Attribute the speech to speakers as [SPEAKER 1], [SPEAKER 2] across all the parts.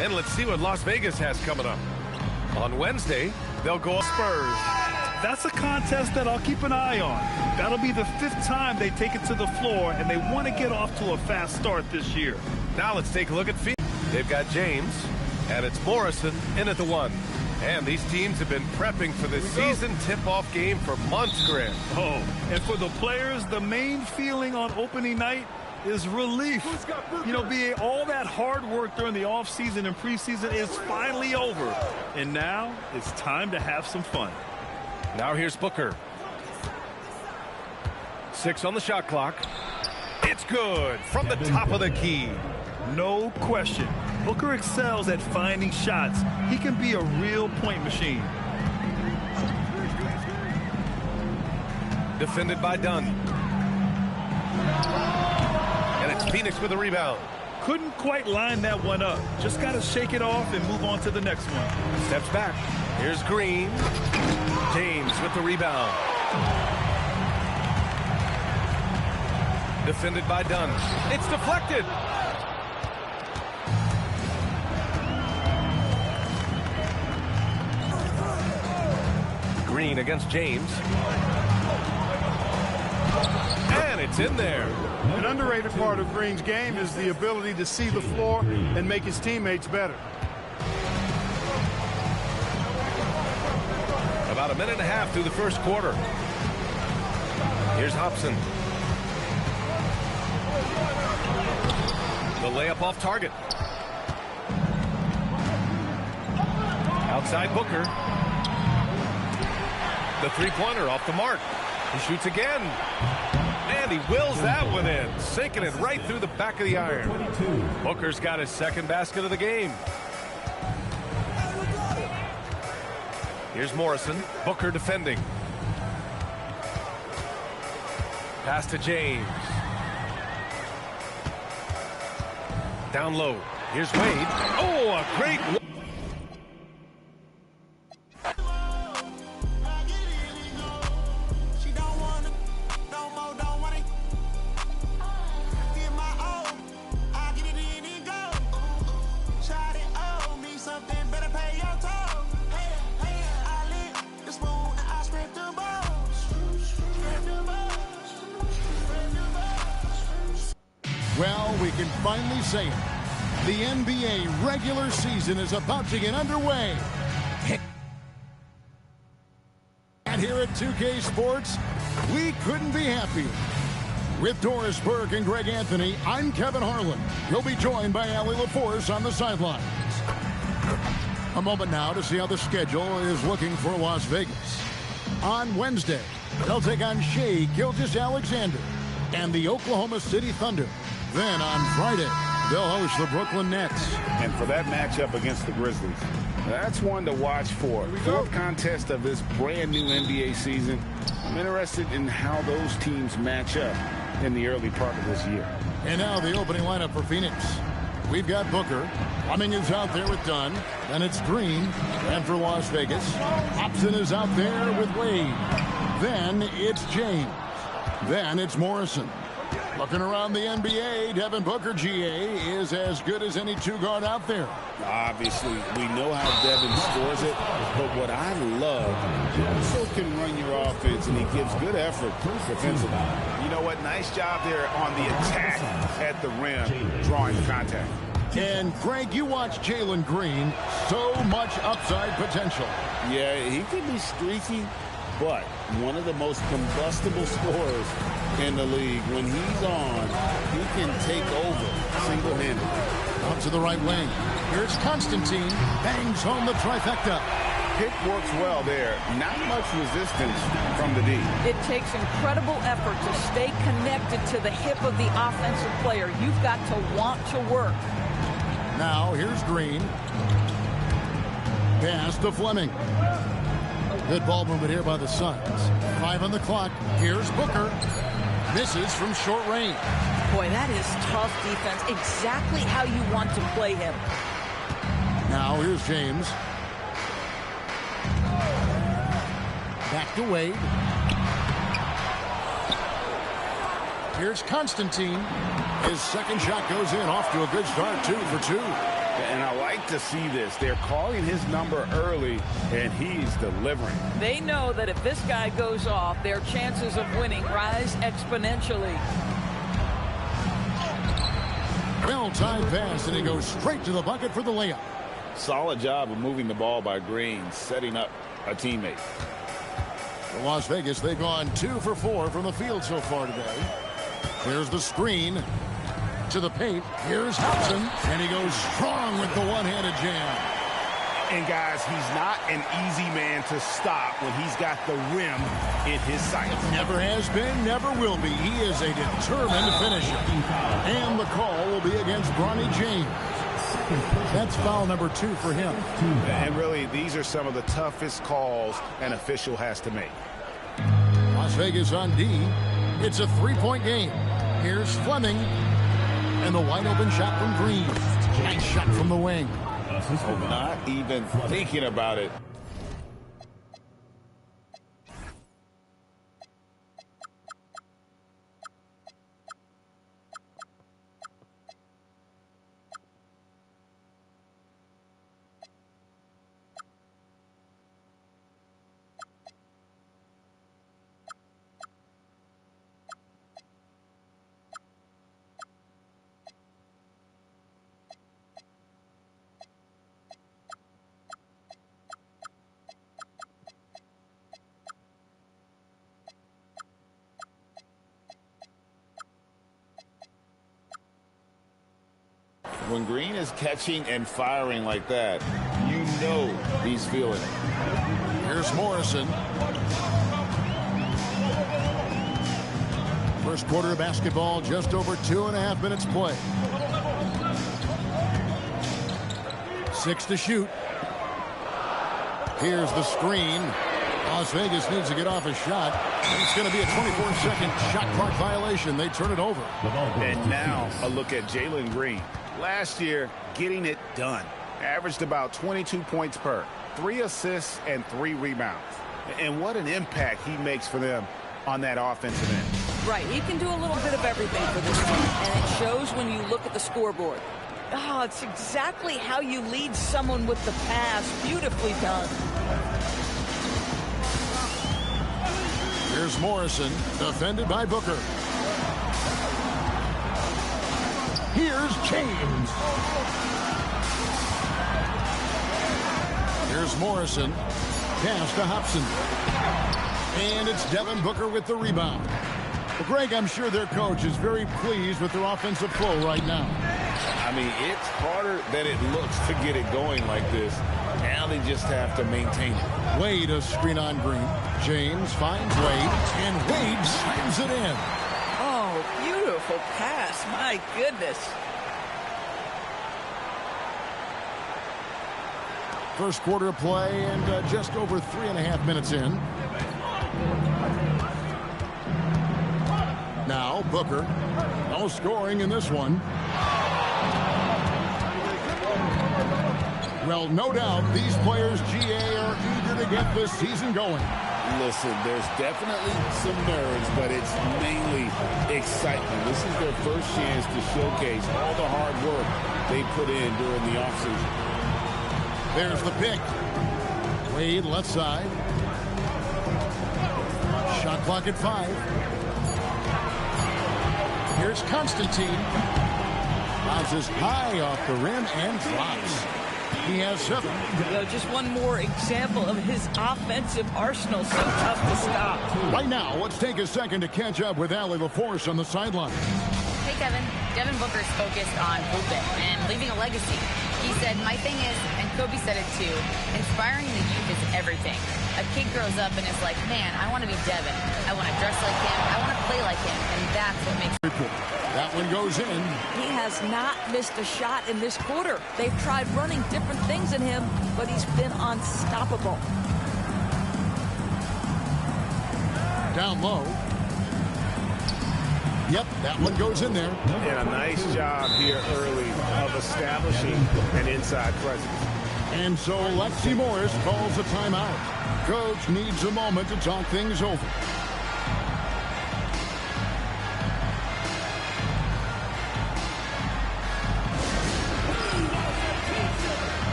[SPEAKER 1] And let's see what Las Vegas has coming up. On Wednesday, they'll go Spurs.
[SPEAKER 2] That's a contest that I'll keep an eye on. That'll be the 5th time they take it to the floor, and they want to get off to a fast start this year.
[SPEAKER 1] Now let's take a look at Phoenix. They've got James, and it's Morrison in at the 1. And these teams have been prepping for this season tip-off game for months, Grant.
[SPEAKER 2] Oh, and for the players, the main feeling on opening night is relief. You know, being all that hard work during the offseason and preseason is finally over. And now it's time to have some fun.
[SPEAKER 1] Now here's Booker. 6 on the shot clock. It's good from the top of the key.
[SPEAKER 2] No question. Booker excels at finding shots. He can be a real point machine.
[SPEAKER 1] Defended by Dunn. And it's Phoenix with a rebound.
[SPEAKER 2] Couldn't quite line that one up. Just got to shake it off and move on to the next one.
[SPEAKER 1] Steps back. Here's Green. James with the rebound. Defended by Dunn. It's deflected. Green against James. And it's in there.
[SPEAKER 3] An underrated part of Green's game is the ability to see the floor and make his teammates better.
[SPEAKER 1] About a minute and a half through the first quarter. Here's Hobson. The layup off target. Outside Booker. The three-pointer off the mark. He shoots again. And he wills that one in, sinking it right through the back of the iron. Booker's got his second basket of the game. Here's Morrison. Booker defending. Pass to James. Down low. Here's Wade. Oh, a great look.
[SPEAKER 4] Well, we can finally say it. The NBA regular season is about to get underway. And here at 2K Sports, we couldn't be happier. With Doris Burke and Greg Anthony, I'm Kevin Harlan. You'll be joined by Allie LaForce on the sidelines. A moment now to see how the schedule is looking for Las Vegas. On Wednesday, they'll take on Shai Gilgeous-Alexander and the Oklahoma City Thunder. Then on Friday, they'll host the Brooklyn Nets.
[SPEAKER 5] And for that matchup against the Grizzlies, that's one to watch for. Fourth contest of this brand new NBA season. I'm interested in how those teams match up in the early part of this year.
[SPEAKER 4] And now the opening lineup for Phoenix. We've got Booker. Fleming is out there with Dunn. Then it's Green. And for Las Vegas, Hobson is out there with Wade. Then it's James. Then it's Morrison. Looking around the NBA, Devin Booker, GA, is as good as any two-guard out there.
[SPEAKER 5] Obviously, we know how Devin scores it, but what I love, he also can run your offense, and he gives good effort defensively. You know what? Nice job there on the attack at the rim, drawing the contact.
[SPEAKER 4] And, Greg, you watch Jalen Green, so much upside potential.
[SPEAKER 5] Yeah, he can be streaky, but one of the most combustible scorers in the league. When he's on, he can take over single-handedly.
[SPEAKER 4] Out to the right wing. Here's Constantine. Bangs home the trifecta.
[SPEAKER 5] Pick works well there. Not much resistance from the D.
[SPEAKER 6] It takes incredible effort to stay connected to the hip of the offensive player. You've got to want to work.
[SPEAKER 4] Now here's Green. Pass to Fleming. Good ball movement here by the Suns. 5 on the clock. Here's Booker. Misses from short range.
[SPEAKER 6] Boy, that is tough defense. Exactly how you want to play him.
[SPEAKER 4] Now here's James. Back to Wade. Here's Constantine. His second shot goes in. Off to a good start. 2 for 2.
[SPEAKER 5] And I like to see this. They're calling his number early, and he's delivering.
[SPEAKER 6] They know that if this guy goes off, their chances of winning rise exponentially.
[SPEAKER 4] Well-timed pass, and he goes straight to the bucket for the layup.
[SPEAKER 5] Solid job of moving the ball by Green, setting up a teammate.
[SPEAKER 4] For Las Vegas, they've gone 2 for 4 from the field so far today. Here's the screen to the paint. Here's Hudson, and he goes strong with the one-handed jam.
[SPEAKER 5] And guys, he's not an easy man to stop when he's got the rim in his sights.
[SPEAKER 4] Never has been, never will be. He is a determined finisher. And the call will be against Bronny James. That's foul number 2 for him.
[SPEAKER 5] And really, these are some of the toughest calls an official has to make.
[SPEAKER 4] Las Vegas on D. It's a 3-point game. Here's Fleming. And the wide open shot from Green. Nice shot from the wing.
[SPEAKER 5] Not even thinking about it. When Green is catching and firing like that, you know he's feeling it.
[SPEAKER 4] Here's Morrison. First quarter of basketball, just over 2.5 minutes play. 6 to shoot. Here's the screen. Las Vegas needs to get off a shot. It's going to be a 24-second shot clock violation. They turn it over.
[SPEAKER 5] And now a look at Jalen Green. Last year, getting it done. Averaged about 22 points per, 3 assists and 3 rebounds. And what an impact he makes for them on that offensive end.
[SPEAKER 6] Right, he can do a little bit of everything for this team, and it shows when you look at the scoreboard. Oh, it's exactly how you lead someone with the pass. Beautifully done.
[SPEAKER 4] Here's Morrison, defended by Booker. Here's James. Here's Morrison. Pass to Hobson. And it's Devin Booker with the rebound. Well, Greg, I'm sure their coach is very pleased with their offensive flow right now.
[SPEAKER 5] I mean, it's harder than it looks to get it going like this. Now they just have to maintain it.
[SPEAKER 4] Wade a screen on Green. James finds Wade, and Wade slams it in.
[SPEAKER 6] Oh, beautiful pass. My goodness.
[SPEAKER 4] First quarter of play, and just over 3.5 minutes in. Now Booker. No scoring in this one. Well, no doubt these players, GA, are eager to get this season going.
[SPEAKER 5] Listen, there's definitely some nerves, but it's mainly excitement. This is their first chance to showcase all the hard work they put in during the offseason.
[SPEAKER 4] There's the pick. Wade left side. Shot clock at 5. Here's Constantine. Bounces high off the rim and drops. He has 7.
[SPEAKER 6] Just one more example of his offensive arsenal. So tough to stop.
[SPEAKER 4] Right now, let's take a second to catch up with Allie LaForce on the sideline.
[SPEAKER 7] Hey, Kevin. Devin Booker's focused on hooping and leaving a legacy. He said, my thing is, and Kobe said it too, inspiring the youth is everything. A kid grows up and is like, man, I want to be Devin. I want to dress like him. I want to play like him. And that's what makes
[SPEAKER 4] That one goes in.
[SPEAKER 6] He has not missed a shot in this quarter. They've tried running different things in him, but he's been unstoppable.
[SPEAKER 4] Down low. Yep, that one goes in there.
[SPEAKER 5] And a nice job here early of establishing an inside presence.
[SPEAKER 4] And so Lexi Morris calls a timeout. Coach needs a moment to talk things over.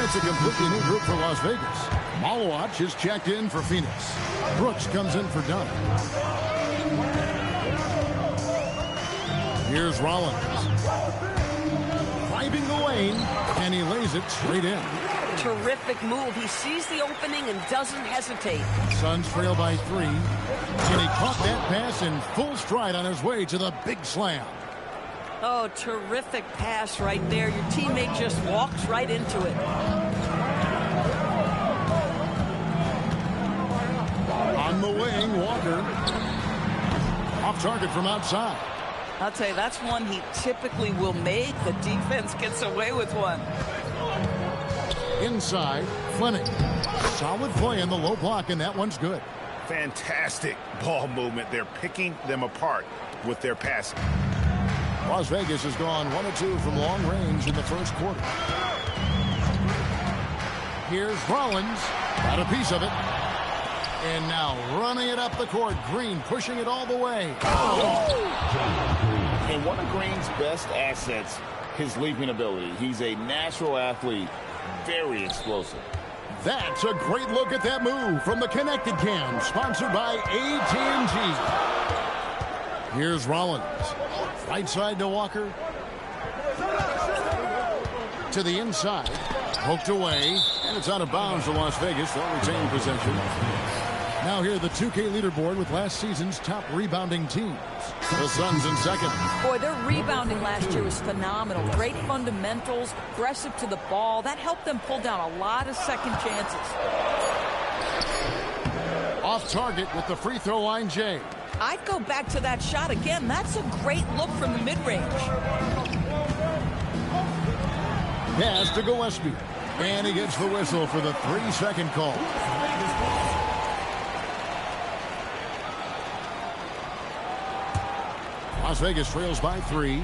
[SPEAKER 4] It's a completely new group for Las Vegas. Malawach is checked in for Phoenix. Brooks comes in for Dunn. Here's Rollins. Driving the lane, and he lays it straight in.
[SPEAKER 6] Terrific move. He sees the opening and doesn't hesitate.
[SPEAKER 4] Suns trail by 3. And he caught that pass in full stride on his way to the big slam.
[SPEAKER 6] Oh, terrific pass right there. Your teammate just walks right into it.
[SPEAKER 4] On the wing, Walker. Off target from outside.
[SPEAKER 6] I'll tell you, that's one he typically will make. The defense gets away with one.
[SPEAKER 4] Inside, Fleming. Solid play in the low block, and that one's good.
[SPEAKER 5] Fantastic ball movement. They're picking them apart with their passing.
[SPEAKER 4] Las Vegas has gone 1 of 2 from long range in the first quarter. Here's Rollins. Got a piece of it. And now running it up the court. Green pushing it all the way.
[SPEAKER 5] And one of Green's best assets, his leaping ability. He's a natural athlete. Very explosive.
[SPEAKER 4] That's a great look at that move from the Connected Cam, sponsored by AT&T. Here's Rollins. Right side to Walker. To the inside. Poked away. And it's out of bounds to Las Vegas. They'll retain possession. Now here the 2K leaderboard with last season's top rebounding teams. The Suns in second.
[SPEAKER 6] Boy, their rebounding last year was phenomenal. Great fundamentals, aggressive to the ball. That helped them pull down a lot of second chances.
[SPEAKER 4] Off target with the free throw line, Jay.
[SPEAKER 6] I'd go back to that shot again. That's a great look from the mid-range.
[SPEAKER 4] Pass to Gillespie. And he gets the whistle for the 3-second call. Las Vegas trails by 3.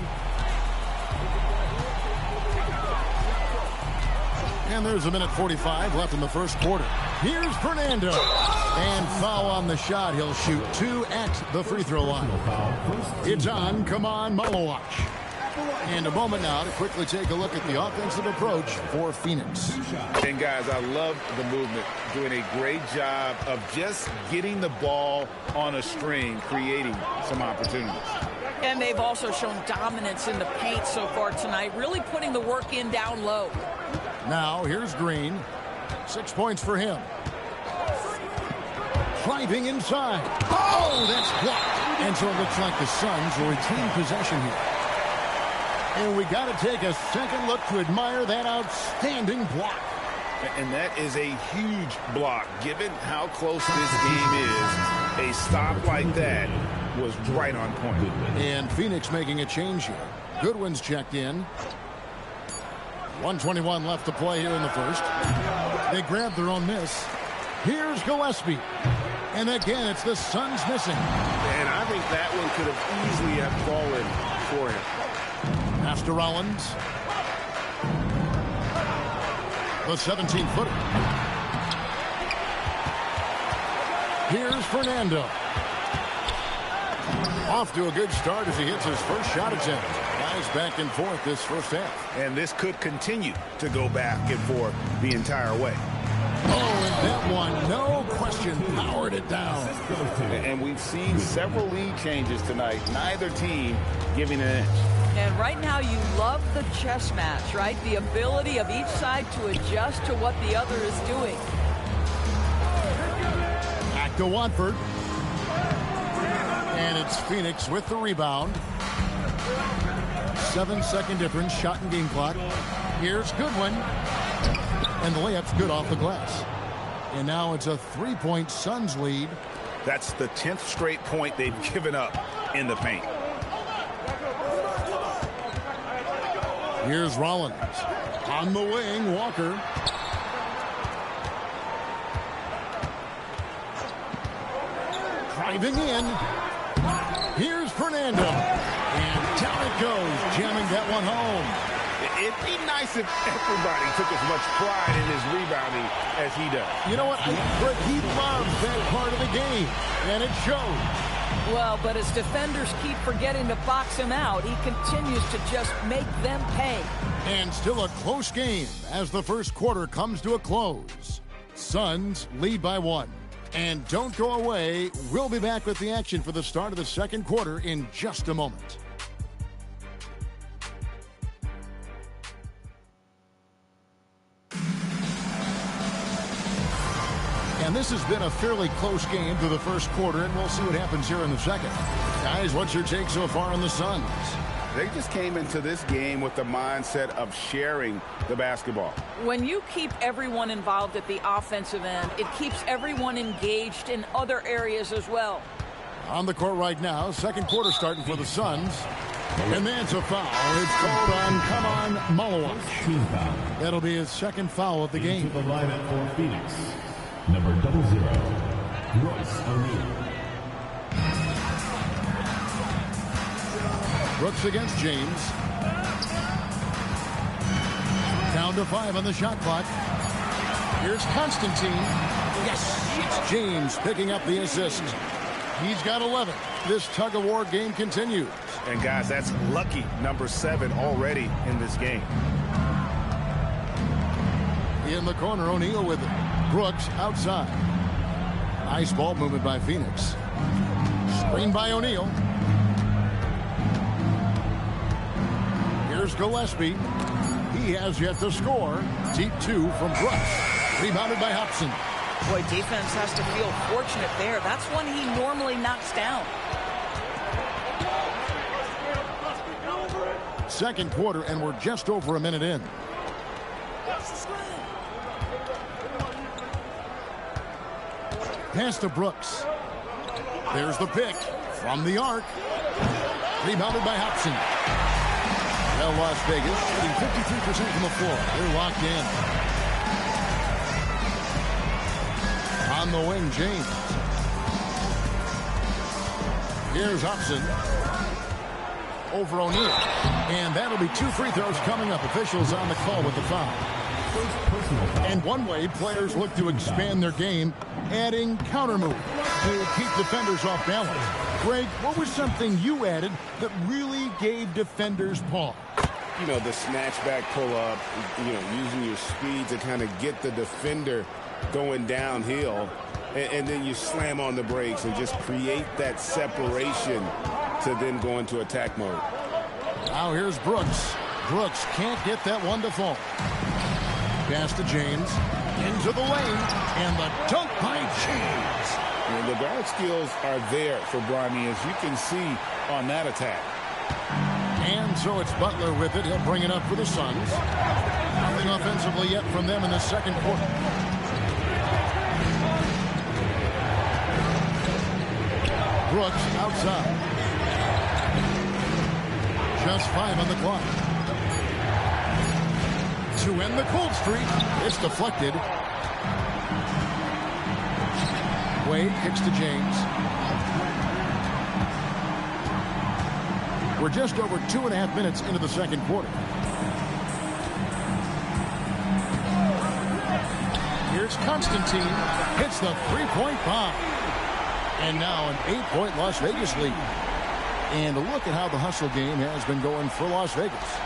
[SPEAKER 4] And there's a minute 45 left in the first quarter. Here's Fernando. And foul on the shot. He'll shoot 2 at the free throw line. It's on. Come on, Malawach. And a moment now to quickly take a look at the offensive approach for Phoenix.
[SPEAKER 5] And guys, I love the movement. Doing a great job of just getting the ball on a string, creating some opportunities.
[SPEAKER 6] And they've also shown dominance in the paint so far tonight, really putting the work in down low.
[SPEAKER 4] Now, here's Green. 6 points for him. Driving inside. Oh, that's blocked. And so it looks like the Suns will retain possession here. And we got to take a second look to admire that outstanding block.
[SPEAKER 5] And that is a huge block. Given how close this game is, a stop like that was right on point.
[SPEAKER 4] And Phoenix making a change here. Goodwin's checked in. 1:21 left to play here in the first. They grabbed their own miss. Here's Gillespie. And again, it's the Suns missing.
[SPEAKER 5] And I think that one could have easily have fallen for him.
[SPEAKER 4] Pass to Rollins. The 17-footer. Here's Fernando. Off to a good start as he hits his first shot attempt. Guys back and forth this first half.
[SPEAKER 5] And this could continue to go back and forth the entire way.
[SPEAKER 4] Oh, and that one, no question, powered it down.
[SPEAKER 5] And we've seen several lead changes tonight. Neither team giving an inch.
[SPEAKER 6] And right now you love the chess match, right? The ability of each side to adjust to what the other is doing.
[SPEAKER 4] Back to Watford. And it's Phoenix with the rebound. 7-second difference, shot and game clock. Here's Goodwin. And the layup's good off the glass. And now it's a 3-point Suns lead.
[SPEAKER 5] That's the 10th straight point they've given up in the paint.
[SPEAKER 4] Here's Rollins. On the wing, Walker. Driving in. Here's Fernando. And down it goes, jamming that one home.
[SPEAKER 5] It'd be nice if everybody took as much pride in his rebounding as he does.
[SPEAKER 4] You know what? But he loves that part of the game, and it shows.
[SPEAKER 6] Well, but as defenders keep forgetting to box him out, he continues to just make them pay.
[SPEAKER 4] And still a close game as the first quarter comes to a close. Suns lead by 1. And don't go away. We'll be back with the action for the start of the second quarter in just a moment. And this has been a fairly close game through the first quarter, and we'll see what happens here in the second. Guys, what's your take so far on the Suns?
[SPEAKER 5] They just came into this game with the mindset of sharing the basketball.
[SPEAKER 6] When you keep everyone involved at the offensive end, it keeps everyone engaged in other areas as well.
[SPEAKER 4] On the court right now, second quarter starting for the Suns. And that's a foul. It's called on Kaman Malawa. That'll be his second foul of the game.
[SPEAKER 8] To the lineup for Phoenix, number 00, Royce O'Neal.
[SPEAKER 4] Brooks against James. Down to 5 on the shot clock. Here's Constantine. Yes, it's James picking up the assist. He's got 11. This tug-of-war game continues.
[SPEAKER 1] And guys, that's lucky number 7 already in this game.
[SPEAKER 4] In the corner, O'Neal with it. Brooks outside. Nice ball movement by Phoenix. Screen by O'Neal. Here's Gillespie. He has yet to score. Deep 2 from Brooks. Rebounded by Hobson.
[SPEAKER 6] Boy, defense has to feel fortunate there. That's one he normally knocks down.
[SPEAKER 4] Second quarter, and we're just over a minute in. Pass to Brooks. There's the pick from the arc. Rebounded by Hobson. Well, Las Vegas shooting 53% from the floor. They're locked in. On the wing, James. Here's Hobson. Over O'Neal. And that'll be 2 free throws coming up. Officials on the call with the foul. And one way players look to expand their game, adding counter move to keep defenders off balance. Greg, what was something you added that really gave defenders pause?
[SPEAKER 5] You know, the snatchback pull-up, you know, using your speed to kind of get the defender going downhill, and then you slam on the brakes and just create that separation to then go into attack mode.
[SPEAKER 4] Now here's Brooks. Brooks can't get that one to fall. Pass to James. Into the lane. And the dunk by James.
[SPEAKER 5] And the guard skills are there for Bronny, as you can see on that attack.
[SPEAKER 4] And so it's Butler with it. He'll bring it up for the Suns. Nothing offensively yet from them in the second quarter. Brooks outside. Just 5 on the clock. To end the cold streak. It's deflected. Wade kicks to James. We're just over 2.5 minutes into the second quarter. Here's Constantine. Hits the three-point bomb. And now an 8-point Las Vegas lead. And look at how the hustle game has been going for Las Vegas.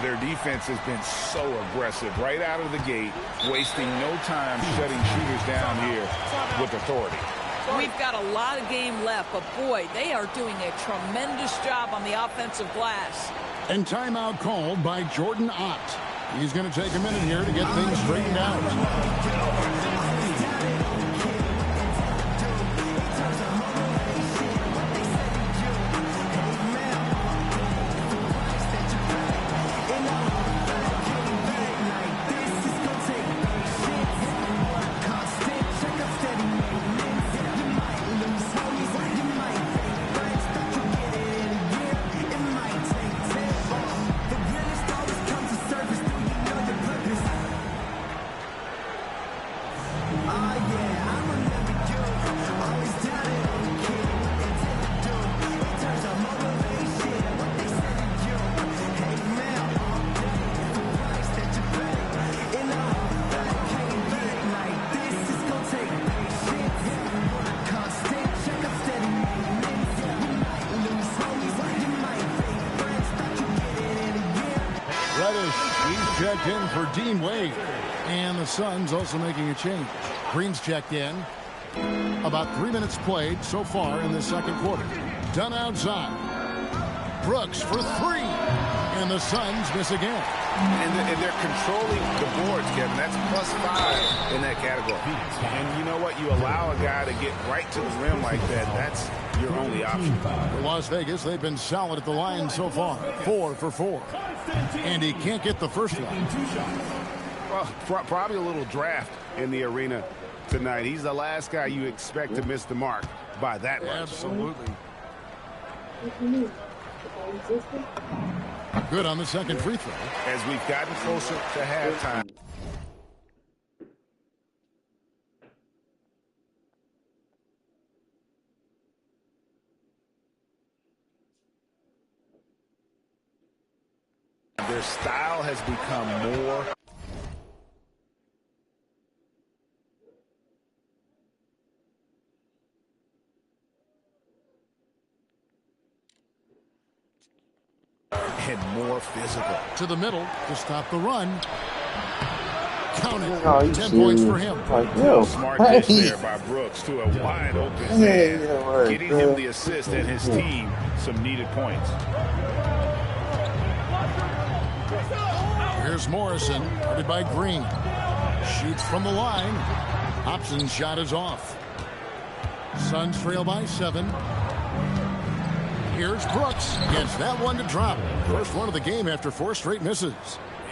[SPEAKER 5] Their defense has been so aggressive right out of the gate, wasting no time shutting shooters down here with authority.
[SPEAKER 6] We've got a lot of game left, but boy, they are doing a tremendous job on the offensive glass.
[SPEAKER 4] And timeout called by Jordan Ott. He's going to take a minute here to get things straightened out. checked in for Dean Wade. And the Suns also making a change. Green's checked in. About 3 minutes played so far in the second quarter. Done outside. Brooks for three. And the Suns miss again.
[SPEAKER 5] And they're controlling the boards, Kevin. That's +5 in that category. And you know what? You allow a guy to get right to the rim like that. That's your only option.
[SPEAKER 4] For Las Vegas, they've been solid at the line so far. 4 for 4. And he can't get the first one.
[SPEAKER 5] Well, probably a little draft in the arena tonight. He's the last guy you expect to miss the mark by that much.
[SPEAKER 4] Absolutely. Good on the second free throw.
[SPEAKER 5] As we've gotten closer to halftime. Their style has become more and more physical.
[SPEAKER 4] To the middle to stop the run. Count it. 10 points for him.
[SPEAKER 5] Smart dish there by Brooks to a wide open man, getting him the assist and his team some needed points.
[SPEAKER 4] Here's Morrison, guarded by Green. Shoots from the line. Hobson's shot is off. Suns trail by 7. Here's Brooks. Gets that one to drop. First one of the game after 4 straight misses.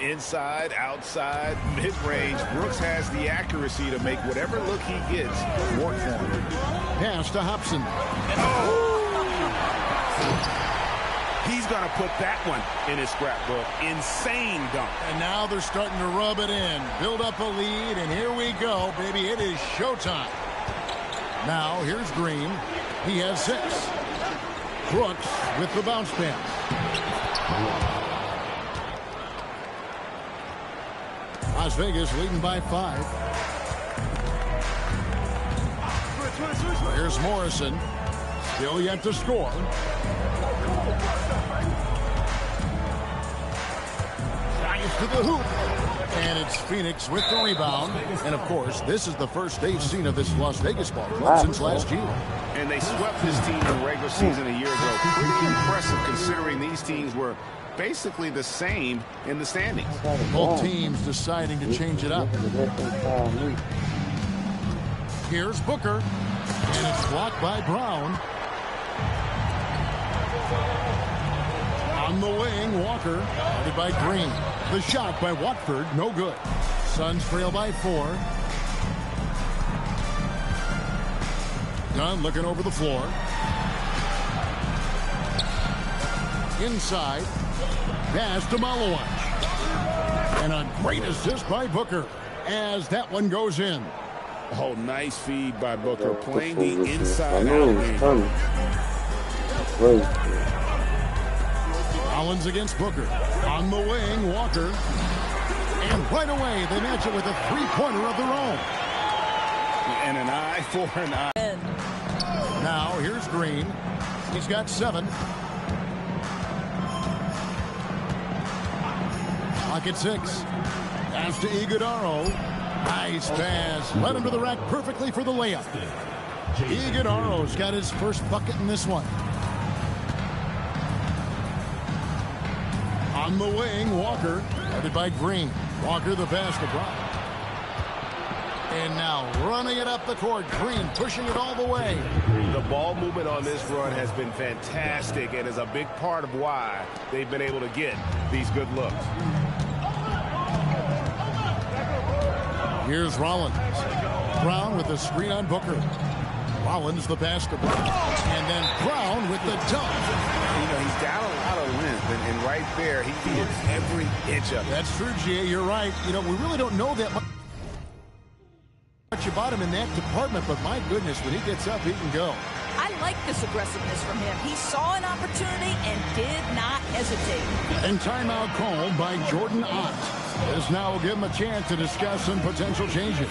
[SPEAKER 5] Inside, outside, mid-range, Brooks has the accuracy to make whatever look he gets work for him.
[SPEAKER 4] Pass to Hobson.
[SPEAKER 5] He's going to put that one in his scrapbook. Insane dunk.
[SPEAKER 4] And now they're starting to rub it in. Build up a lead, and here we go, baby. It is showtime. Now, here's Green. He has 6. Brooks with the bounce pass. Las Vegas leading by 5. Here's Morrison. Still yet to score. Drives to the hoop. And it's Phoenix with the rebound. And, of course, this is the first they've seen of this Las Vegas ball club since last year.
[SPEAKER 5] And they swept this team in the regular season a year ago. Pretty impressive considering these teams were basically the same in the standings.
[SPEAKER 4] Both teams deciding to change it up. Here's Booker. And it's blocked by Brown. On the wing, Walker. Guarded by Green. The shot by Watford, no good. Suns trail by 4. Dunn looking over the floor. Inside. Pass to Malowich. And a great assist by Booker as that one goes in.
[SPEAKER 5] Oh, nice feed by Booker, playing the inside out.
[SPEAKER 4] Collins against Booker. On the wing, Walker. And right away, they match it with a three-pointer of their own.
[SPEAKER 5] And an eye for an eye.
[SPEAKER 4] Now, here's Green. He's got 7. Clock at 6. Pass to Iguodaro. Nice pass. Led him to the rack perfectly for the layup. Iguodaro's got his first bucket in this one. On the wing, Walker. Guarded by Green. Walker the pass to Brown. And now running it up the court. Green pushing it all the way.
[SPEAKER 5] The ball movement on this run has been fantastic and is a big part of why they've been able to get these good looks.
[SPEAKER 4] Here's Rollins. Brown with the screen on Booker. Rollins the pass to Brown. And then Brown with the dunk.
[SPEAKER 5] You know, he's got a lot of length, and right there, he gets every inch of it.
[SPEAKER 4] That's true, G.A. You're right. You know, we really don't know that much about him in that department, but my goodness, when he gets up, he can go.
[SPEAKER 6] I like this aggressiveness from him. He saw an opportunity and did not hesitate.
[SPEAKER 4] And timeout called by Jordan Ott. This now will give him a chance to discuss some potential changes.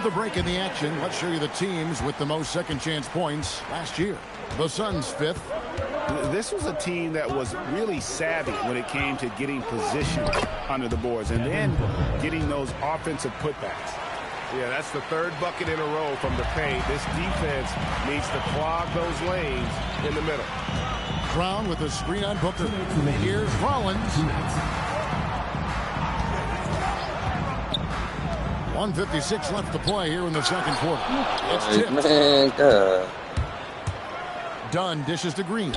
[SPEAKER 4] the break in the action. Let's show you the teams with the most second chance points last year. The Suns 5th.
[SPEAKER 5] This was a team that was really savvy when it came to getting position under the boards and then getting those offensive putbacks.
[SPEAKER 1] Yeah, that's the third bucket in a row from the paint. This defense needs to clog those lanes in the middle.
[SPEAKER 4] Brown with a screen on Booker. Here's Rollins. 1:56 left to play here in the second quarter. It's tipped. Dunn dishes to Green.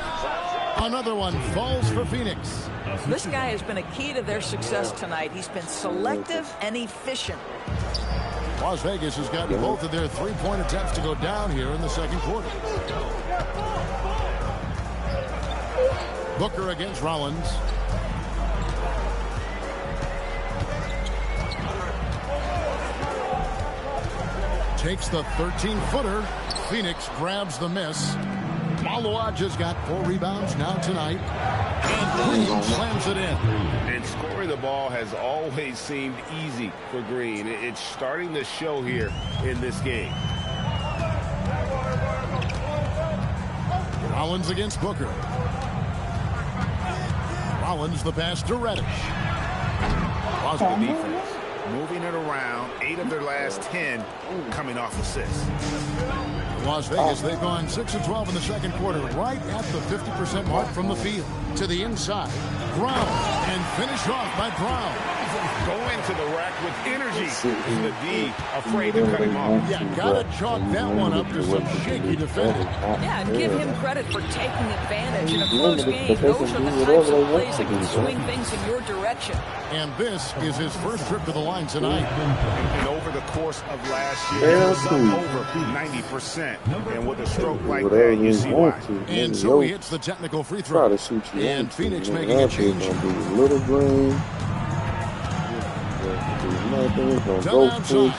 [SPEAKER 4] Another one falls for Phoenix.
[SPEAKER 6] This guy has been a key to their success tonight. He's been selective and efficient.
[SPEAKER 4] Las Vegas has gotten both of their three-point attempts to go down here in the second quarter. Booker against Rollins. Takes the 13-footer. Phoenix grabs the miss. Maluaj has got 4 rebounds now tonight. And Green slams it in.
[SPEAKER 5] And scoring the ball has always seemed easy for Green. It's starting to show here in this game.
[SPEAKER 4] Rollins against Booker. Rollins the pass to Reddish.
[SPEAKER 5] The defense moving it around. 8 of their last 10 coming off assists.
[SPEAKER 4] Las Vegas, they've gone 6 of 12 in the second quarter, right at the 50% mark from the field. To the inside, Brown, and finished off by Brown.
[SPEAKER 5] Go into the rack with energy. The D afraid to cut him off.
[SPEAKER 4] Yeah, gotta chalk that one up to some shaky defending.
[SPEAKER 6] Yeah, and give him credit for taking advantage in a close game. Those are the types of plays that can swing things in your direction.
[SPEAKER 4] And this is his first trip to the line tonight.
[SPEAKER 5] And over the course of last year, he was up over 90%. And with a stroke like that, you see why.
[SPEAKER 4] And so he hits the technical free throw. And Phoenix making a change.
[SPEAKER 9] Little green.
[SPEAKER 4] Done outside.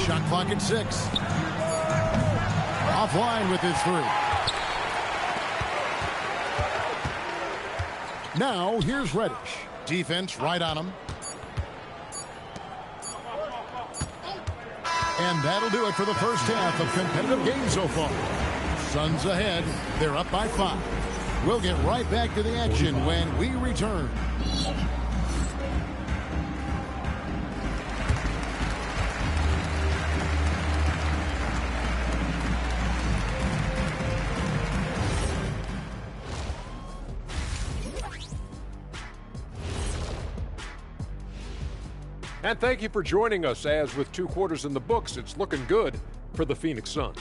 [SPEAKER 4] Shot clock at 6. Offline with his 3. Now here's Reddish. Defense right on him. And that'll do it for the first half of competitive games so far. Suns ahead. They're up by 5. We'll get right back to the action when we return.
[SPEAKER 10] And thank you for joining us, as with 2 quarters in the books, it's looking good for the Phoenix Suns.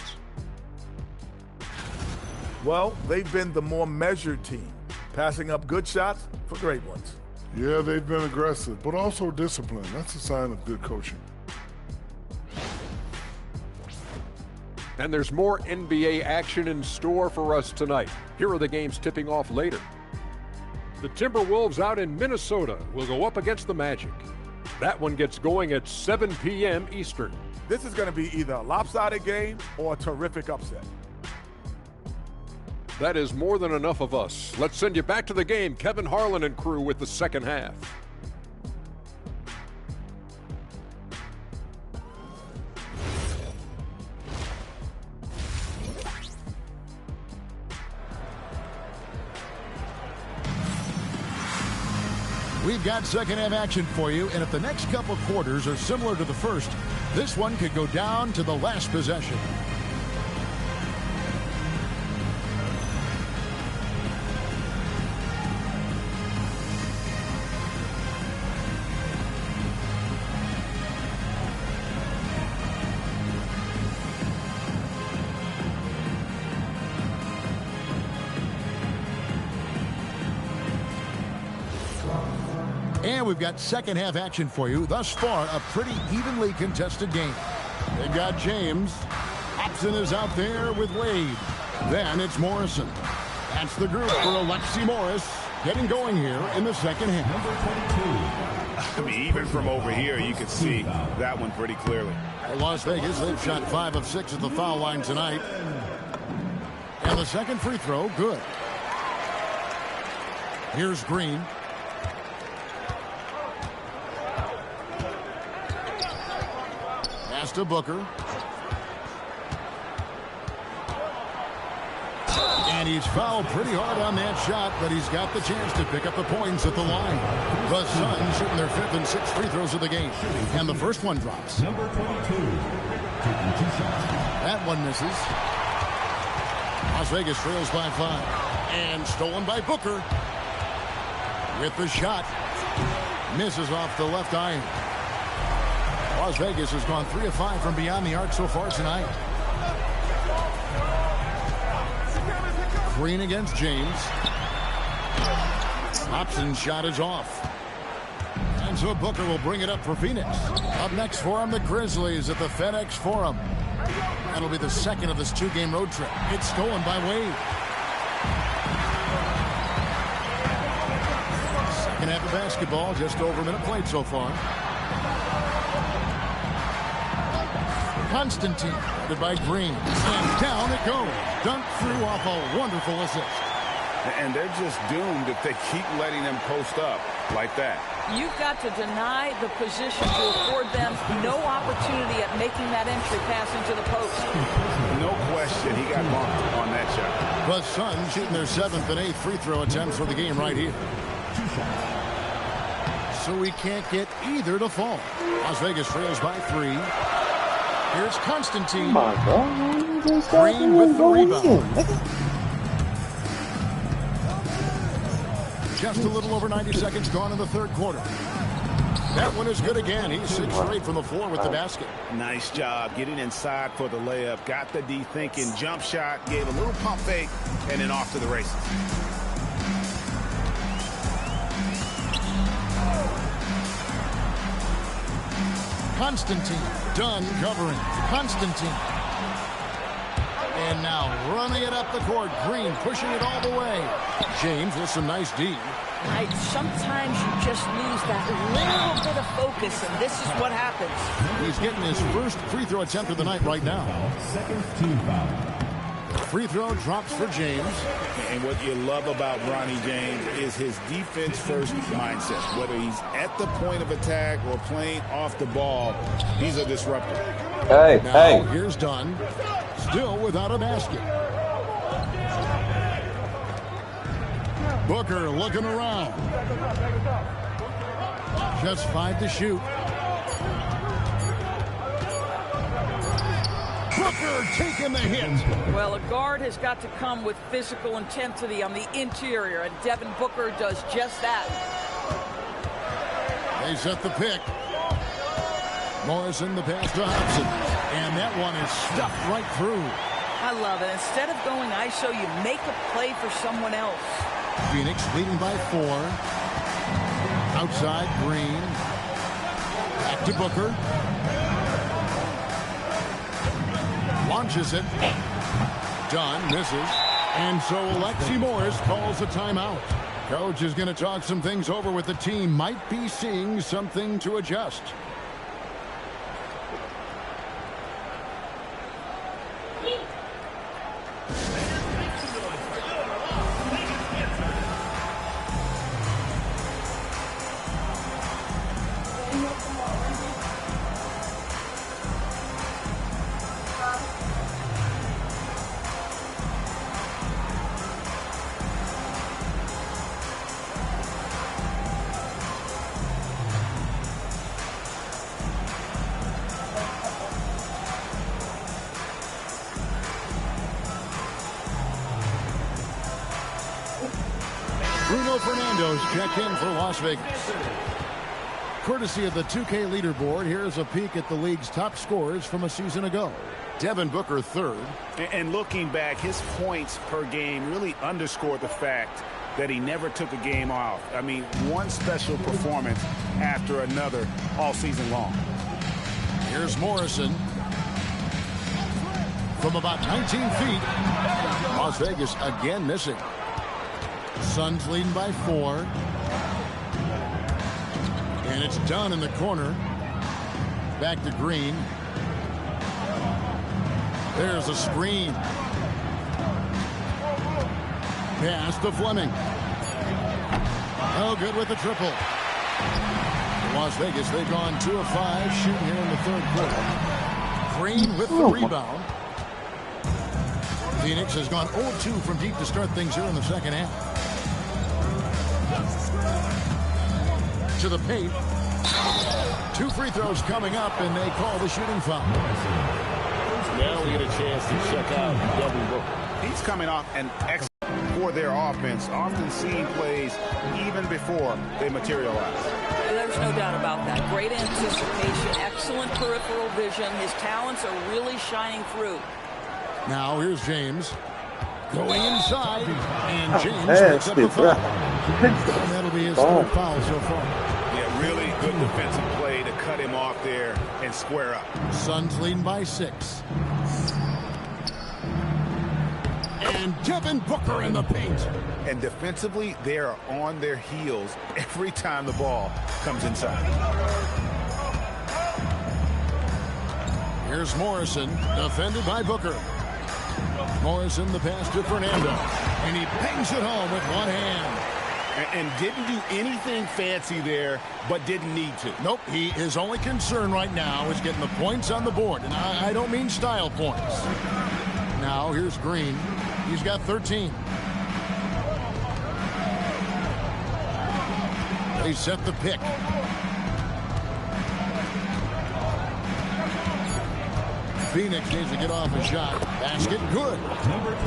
[SPEAKER 11] Well, they've been the more measured team, passing up good shots for great ones.
[SPEAKER 12] Yeah, they've been aggressive, but also disciplined. That's a sign of good coaching.
[SPEAKER 10] And there's more NBA action in store for us tonight. Here are the games tipping off later. The Timberwolves out in Minnesota will go up against the Magic. That one gets going at 7 p.m. Eastern.
[SPEAKER 11] This is going to be either a lopsided game or a terrific upset.
[SPEAKER 10] That is more than enough of us. Let's send you back to the game. Kevin Harlan and crew with the second half.
[SPEAKER 4] We've got second half action for you, and if the next couple quarters are similar to the first, this one could go down to the last possession. And we've got second half action for you. Thus far, a pretty evenly contested game. They've got James. Hobson is out there with Wade. Then it's Morrison. That's the group for Alexi Morris getting going here in the second half.
[SPEAKER 5] I mean, even from over here, you can see that one pretty clearly.
[SPEAKER 4] Las Vegas, they've shot 5 of 6 at the foul line tonight. And the second free throw, good. Here's Green. Pass to Booker. And he's fouled pretty hard on that shot, but he's got the chance to pick up the points at the line. The Suns shooting their 5th and 6th free throws of the game. And the first one drops.
[SPEAKER 8] Number 22, taking 2 shots.
[SPEAKER 4] That one misses. Las Vegas trails by 5. And stolen by Booker. With the shot. Misses off the left iron. Las Vegas has gone 3 of 5 from beyond the arc so far tonight. Green against James. Hobson's shot is off. And so Booker will bring it up for Phoenix. Up next for him, the Grizzlies at the FedEx Forum. That'll be the second of this 2-game road trip. It's stolen by Wade. Second half of basketball, just over a minute played so far. Constantine, headed by Green. And down it goes. Dunk through off a wonderful assist.
[SPEAKER 5] And they're just doomed if they keep letting them post up like that.
[SPEAKER 6] You've got to deny the position to afford them no opportunity at making that entry pass into the post.
[SPEAKER 5] No question, he got bumped on that shot.
[SPEAKER 4] The Suns shooting their 7th and 8th free throw attempts for the game right here. So we can't get either to fall. Las Vegas trails by 3. Here's Constantine. Green with the rebound. Just a little over 90 seconds gone in the 3rd quarter. That one is good again. He's 6 straight from the floor with the basket.
[SPEAKER 5] Nice job getting inside for the layup. Got the D thinking. Jump shot. Gave a little pump fake. And then off to the races.
[SPEAKER 4] Constantine. Dunn covering. Constantine. And now running it up the court. Green pushing it all the way. James with some nice D.
[SPEAKER 6] Right, sometimes you just lose that little bit of focus, and this is what happens.
[SPEAKER 4] He's getting his first free throw attempt of the night right now.
[SPEAKER 8] Second team foul.
[SPEAKER 4] Free throw drops for James.
[SPEAKER 5] And what you love about Bronny James is his defense-first mindset. Whether he's at the point of attack or playing off the ball, he's a disruptor.
[SPEAKER 4] Now, here's Dunn. Still without a basket. Booker looking around. Just 5 to shoot. Booker taking the hit.
[SPEAKER 6] Well, a guard has got to come with physical intensity on the interior, and Devin Booker does just that.
[SPEAKER 4] They set the pick. Morrison the pass to Hobson. And that one is stuffed right through.
[SPEAKER 6] I love it. Instead of going ISO, you make a play for someone else.
[SPEAKER 4] Phoenix leading by 4. Outside, Green. Back to Booker. Launches it. Dunn misses. And so Alexi Morris calls a timeout. Coach is going to talk some things over with the team. Might be seeing something to adjust. Bruno Fernando's checked in for Las Vegas. Courtesy of the 2K leaderboard, here's a peek at the league's top scorers from a season ago. Devin Booker 3rd.
[SPEAKER 5] And looking back, his points per game really underscored the fact that he never took a game off. I mean, one special performance after another all season long.
[SPEAKER 4] Here's Morrison. From about 19 feet. Las Vegas again missing. Suns leading by 4. And it's Dunn in the corner. Back to Green. There's a screen. Pass to Fleming. Oh, good with the triple. Las Vegas, they've gone 2 of 5 shooting here in the 3rd quarter. Green with the rebound. Phoenix has gone 0-2 from deep to start things here in the second half. To the paint. 2 free throws coming up, and they call the shooting foul.
[SPEAKER 5] Now we get a chance to check out Devin Booker. He's coming off an excellent for their offense, often seeing plays even before they materialize.
[SPEAKER 6] There's no doubt about that. Great anticipation, excellent peripheral vision. His talents are really shining through.
[SPEAKER 4] Now here's James. Going inside, and James picks up the foul. And that'll be his third foul so far.
[SPEAKER 5] Yeah, really good defensive play to cut him off there and square up.
[SPEAKER 4] Suns leading by 6. And Devin Booker in the paint.
[SPEAKER 5] And defensively, they are on their heels every time the ball comes inside.
[SPEAKER 4] Here's Morrison, defended by Booker. Morrison, the pass to Fernando. And he bangs it home with one hand.
[SPEAKER 5] And didn't do anything fancy there, but didn't need to.
[SPEAKER 4] Nope, his only concern right now is getting the points on the board. And I don't mean style points. Now here's Green. He's got 13. They set the pick. Phoenix needs to get off a shot. Basket good.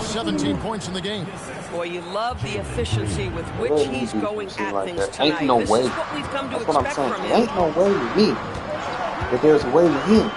[SPEAKER 4] 17 points in the game.
[SPEAKER 6] Boy, you love the efficiency with which he's going at
[SPEAKER 9] like
[SPEAKER 6] things
[SPEAKER 9] that.
[SPEAKER 6] tonight.
[SPEAKER 9] Ain't no
[SPEAKER 6] this
[SPEAKER 9] way.
[SPEAKER 6] is what we've come to
[SPEAKER 9] That's what I'm
[SPEAKER 6] expect
[SPEAKER 9] saying.
[SPEAKER 6] from
[SPEAKER 9] There
[SPEAKER 6] him.
[SPEAKER 9] ain't no way with me. But there's a way with him.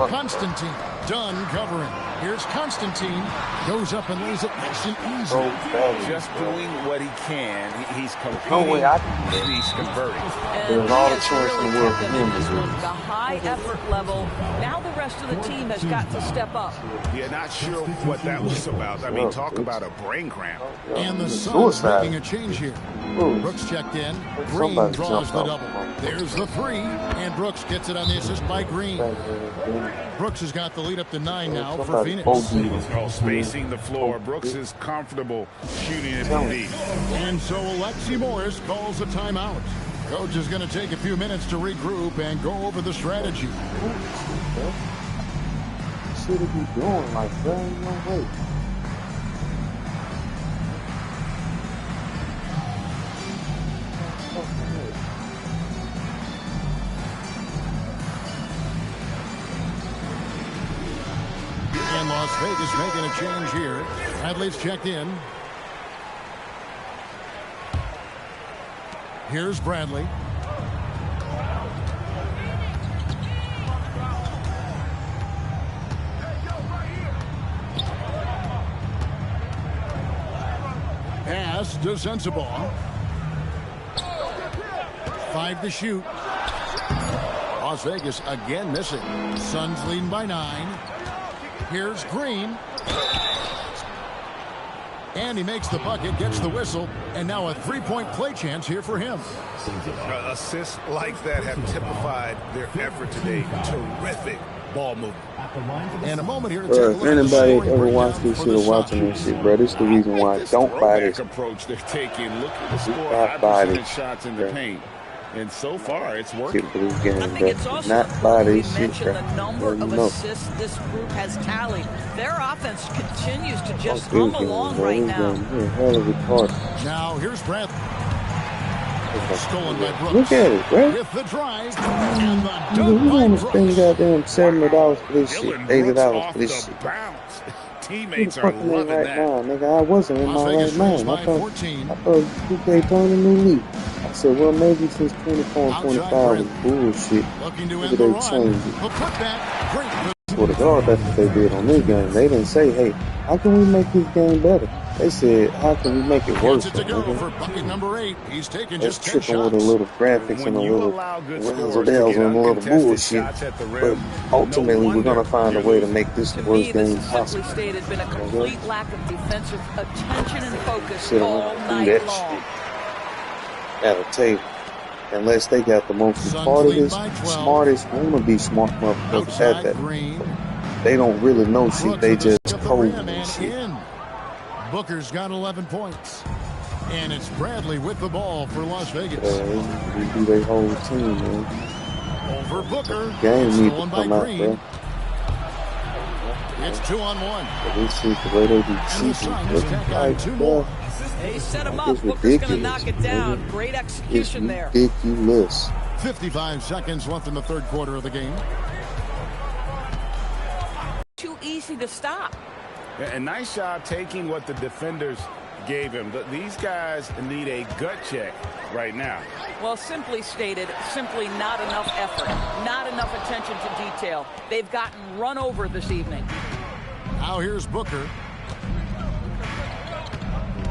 [SPEAKER 4] Constantine, done covering. Here's Constantine. Goes up and lays it nice and easy.
[SPEAKER 5] Just doing what he can. He's competing
[SPEAKER 9] No way I can.
[SPEAKER 5] and he's converting.
[SPEAKER 9] There's all the chance in the world for him to do.
[SPEAKER 6] The high effort level. Now the rest of the team has got to step up.
[SPEAKER 5] Yeah, not sure what that was about. I mean, talk about a brain cramp.
[SPEAKER 4] And the Suns making a change here. Brooks checked in. Green draws the double. There's the 3, and Brooks gets it on the assist by Green. Brooks has got the lead up to 9 now for Phoenix.
[SPEAKER 5] Spacing the floor. Brooks is comfortable shooting it from deep.
[SPEAKER 4] And so Alexi Morris calls a timeout. Coach is going to take a few minutes to regroup and go over the strategy.
[SPEAKER 9] What are you doing? Like, there ain't no way.
[SPEAKER 4] And Las Vegas making a change here. Athletes checked in. Here's Bradley. Pass to Sensabaugh. 5 to shoot. Las Vegas again missing. Suns leading by 9. Here's Green. And he makes the bucket, gets the whistle, and now a 3-point play chance here for him.
[SPEAKER 5] Assists like that have typified their effort today. Terrific ball movement.
[SPEAKER 4] And a moment here to
[SPEAKER 9] Bro,
[SPEAKER 4] take a
[SPEAKER 9] if
[SPEAKER 4] look at the
[SPEAKER 9] anybody
[SPEAKER 4] scoring
[SPEAKER 9] ever watched
[SPEAKER 4] breakdown
[SPEAKER 9] this
[SPEAKER 4] for
[SPEAKER 9] shit
[SPEAKER 4] the
[SPEAKER 9] or watching
[SPEAKER 4] Suns.
[SPEAKER 9] this shit, bro, this is the reason why I don't buy this.
[SPEAKER 5] Approach they're taking. Look at the score.
[SPEAKER 9] I
[SPEAKER 5] High
[SPEAKER 9] buy
[SPEAKER 5] percentage
[SPEAKER 9] this.
[SPEAKER 5] shots in the paint. And so far, it's working.
[SPEAKER 9] Shit for this game,
[SPEAKER 6] I think
[SPEAKER 9] bro.
[SPEAKER 6] it's also
[SPEAKER 9] Not buy
[SPEAKER 6] important we
[SPEAKER 9] this shit,
[SPEAKER 6] mention
[SPEAKER 9] bro.
[SPEAKER 6] the number
[SPEAKER 9] Well, you
[SPEAKER 6] of
[SPEAKER 9] know.
[SPEAKER 6] assists this group has tallied. Their offense continues to just
[SPEAKER 9] Fuck this
[SPEAKER 6] hum
[SPEAKER 9] game,
[SPEAKER 6] along
[SPEAKER 9] bro.
[SPEAKER 6] right
[SPEAKER 9] This
[SPEAKER 6] now.
[SPEAKER 9] game here, hell of a part.
[SPEAKER 4] Now here's Bradley. Stolen by Brooks.
[SPEAKER 9] Look at it, bro.
[SPEAKER 4] With the drive and the
[SPEAKER 9] Nigga,
[SPEAKER 4] dunk
[SPEAKER 9] we
[SPEAKER 4] by
[SPEAKER 9] want to spend
[SPEAKER 4] Brooks.
[SPEAKER 9] goddamn $70 for this shit,
[SPEAKER 5] Dylan
[SPEAKER 9] $80
[SPEAKER 5] Brooks
[SPEAKER 9] for this
[SPEAKER 5] off
[SPEAKER 9] shit.
[SPEAKER 5] the bounce.
[SPEAKER 9] Who the
[SPEAKER 5] Teammates are
[SPEAKER 9] fuck am I
[SPEAKER 5] loving
[SPEAKER 9] right
[SPEAKER 5] that.
[SPEAKER 9] now, nigga? I wasn't in
[SPEAKER 4] Las
[SPEAKER 9] my
[SPEAKER 4] Vegas
[SPEAKER 9] right mind.
[SPEAKER 4] leads by
[SPEAKER 9] I thought
[SPEAKER 4] 14.
[SPEAKER 9] 2K turned a new leaf. I said, well, maybe since 24 and 25 was bullshit.
[SPEAKER 4] Looking to
[SPEAKER 9] Maybe
[SPEAKER 4] end the
[SPEAKER 9] they
[SPEAKER 4] run.
[SPEAKER 9] changed it.
[SPEAKER 4] The putback. Great.
[SPEAKER 9] Swear to God, that's what they did on this game. They didn't say, hey, how can we make this game better? They said, how can we make it worse?
[SPEAKER 4] Gets it to go
[SPEAKER 9] nigga?
[SPEAKER 4] for bucket number 8. He's taken
[SPEAKER 9] Let's
[SPEAKER 4] just 10
[SPEAKER 9] tripping with a
[SPEAKER 4] shots.
[SPEAKER 9] little graphics and a little razzle dazzle and a little bullshit. But ultimately, we're going to find a way to make this the
[SPEAKER 6] To
[SPEAKER 9] worst
[SPEAKER 6] me, this
[SPEAKER 9] game
[SPEAKER 6] has simply
[SPEAKER 9] possible.
[SPEAKER 6] stated been a complete lack of defensive attention and focus
[SPEAKER 9] Sit
[SPEAKER 6] all
[SPEAKER 9] on do
[SPEAKER 6] night
[SPEAKER 9] that
[SPEAKER 6] long.
[SPEAKER 9] shit at a table. Unless they got the most
[SPEAKER 4] Suns
[SPEAKER 9] smartest,
[SPEAKER 4] lead by 12.
[SPEAKER 9] smartest, want to be smart motherfuckers at
[SPEAKER 4] Outside
[SPEAKER 9] that.
[SPEAKER 4] Green.
[SPEAKER 9] They don't really know shit.
[SPEAKER 4] Brooks
[SPEAKER 9] They
[SPEAKER 4] with the
[SPEAKER 9] just
[SPEAKER 4] stick of the
[SPEAKER 9] code
[SPEAKER 4] rim
[SPEAKER 9] and
[SPEAKER 4] and
[SPEAKER 9] shit.
[SPEAKER 4] in. Booker's got 11 points. And it's Bradley with the ball for Las Vegas.
[SPEAKER 9] They do their whole team, man.
[SPEAKER 4] Over Booker.
[SPEAKER 9] Game need to
[SPEAKER 4] Stolen by
[SPEAKER 9] come out,
[SPEAKER 4] Green.
[SPEAKER 9] bro.
[SPEAKER 4] It's 2-on-1.
[SPEAKER 9] This is the way they be
[SPEAKER 4] And the
[SPEAKER 9] cheating.
[SPEAKER 4] Suns tack on 2 more.
[SPEAKER 6] They set him up.
[SPEAKER 9] It's
[SPEAKER 6] Booker's going to
[SPEAKER 9] ridiculous,
[SPEAKER 6] knock it down.
[SPEAKER 9] man.
[SPEAKER 6] Great
[SPEAKER 9] It's
[SPEAKER 6] execution there.
[SPEAKER 9] ridiculous.
[SPEAKER 4] 55 seconds left in the third quarter of the game.
[SPEAKER 6] Too easy to stop.
[SPEAKER 5] And nice job taking what the defenders gave him. These guys need a gut check right now.
[SPEAKER 6] Well, simply stated, simply not enough effort, not enough attention to detail. They've gotten run over this evening.
[SPEAKER 4] Now here's Booker.